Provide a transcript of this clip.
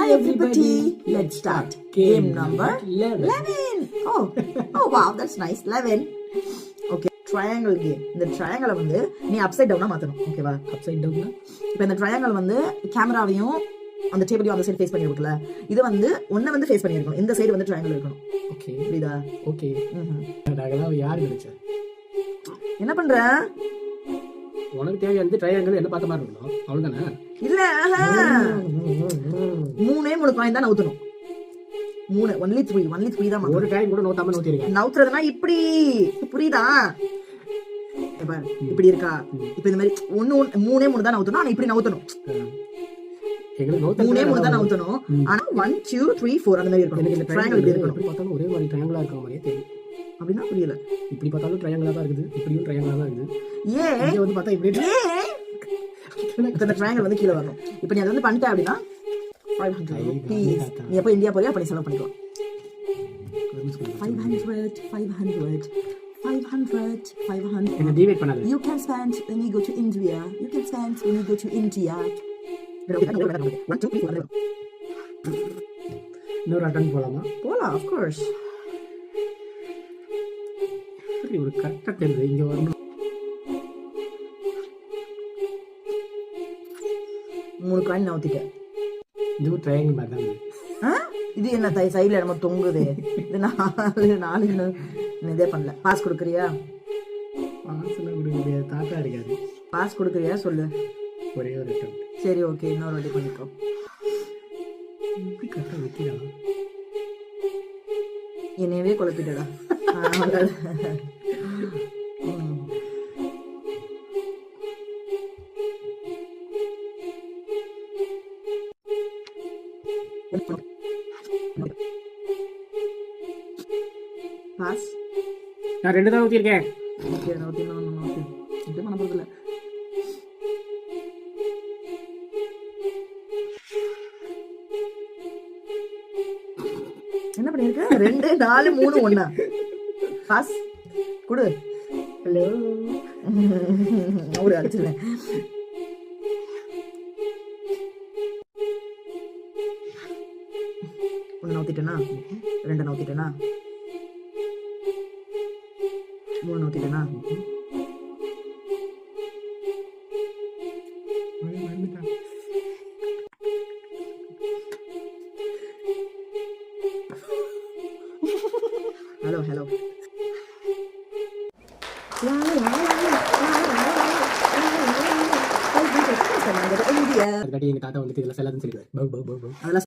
Hi everybody. Let's start. Game number 11. Oh wow, that's nice. 11. Okay, triangle game. இந்த triangle வந்து நீ upside down மாத்தணும். ஓகேவா? upside down. இப்போ இந்த triangle வந்து கேமராவையும் அந்த டேபிளையும் அந்த சைடு ஃபேஸ் பண்ணி இருக்குல. இது வந்து ஒண்ணு வந்து ஃபேஸ் பண்ணி இருக்கணும். இந்த சைடு வந்து triangle இருக்கணும். ஓகே. புரியுதா? ஓகே. அதெல்லாம் யார் நினைச்சா? என்ன பண்ற? உனக்கு தேவையான ட்ரையாங்கிள் என்ன பார்த்த மாதிரி இருக்கணும் அவ்வளவுதானே? இல்ல மூணு காயின் தான் நவுத்தணும். only three தான். ஒரு காயின் கூட நவுத்தாம நவுத்திருக்கேன். நவுத்துறதுனா இப்படி புரியுதா? இப்படி இருக்கா? இப்ப இந்த மாதிரி மூணு தான் நவுத்தணும். ஆனா இப்படி நவுத்தணும். மூணு தான் நவுத்தணும். ஆனா 1 2 3 4 அந்த மாதிரி இருக்கணும். ட்ரையாங்கிள் இப்படி இருக்கணும். இப்படி பார்த்தாலும் ஒரே மாதிரி ட்ரையாங்கிளா இருக்க மாதிரியே தெரியும். அப்படின்னா புரியல. இப்படி பார்த்தாலும் ட்ரையாங்கிளா தான் இருக்குது, இப்படியும் ட்ரையாங்கிளா தான் இருக்குது. இங்க வந்து பார்த்தா இப்படி இந்த ட்ரையாங்கிள் வந்து கீழே வரணும். இப்போ நீ அதை வந்து பண்ணிட்ட அப்படின்னா 500 rupees. நீ எப்போ இந்தியா போறியா அப்ப நீ செலவு பண்ணிக்கலாம். 500. என்ன டிவைட் பண்ணாத. You can spend when you go to India. You can spend when you go to India. 1 2 3 4. இன்னொரு அட்டன் போலாமா? போலாம், of course. ஒரு கரெக்டா தெரியுது இங்க வரணும். 3 காயின் நவுத்திட்டேன். இது ட்ரையாங்கிள் மாதிரி தான். இது என்ன சைடுல நம்ம தொங்குது. இது 4 இதே பண்ணல. பாஸ் கொடுக்குறியா? பாஸ்லாம் கொடுக்க முடியாது, தாத்தா இருக்காது. பாஸ் கொடுக்குறியா சொல்லு. ஒரே ஒரு அட்டன். சரி ஓகே, இன்னொரு வாட்டி பண்ணிக்கோ. இப்படி கரெக்டா வைக்கிறா. என்னையவே குழப்பிட்டடா. பாஸ். நான் 2 தான் ஊத்திருக்கேன். ஓகே, நான் ஊத்தி இது பண்ண போறதில்ல. என்ன பண்ணிருக்க? 2 4 3 1. பாஸ் குடு. ஹலோ. ஒரு அடிச்சிருவேன். ஒன்று நவுத்திட்டேனா? 2 நவுத்திட்டேனா? 3 நவுத்திட்டேனா? ஹலோ அதுக்காட்டி எங்க தாத்தா வந்துட்டு இதெல்லாம் செல்லாதுன்னு சொல்லிடுவாரு. அதெல்லாம்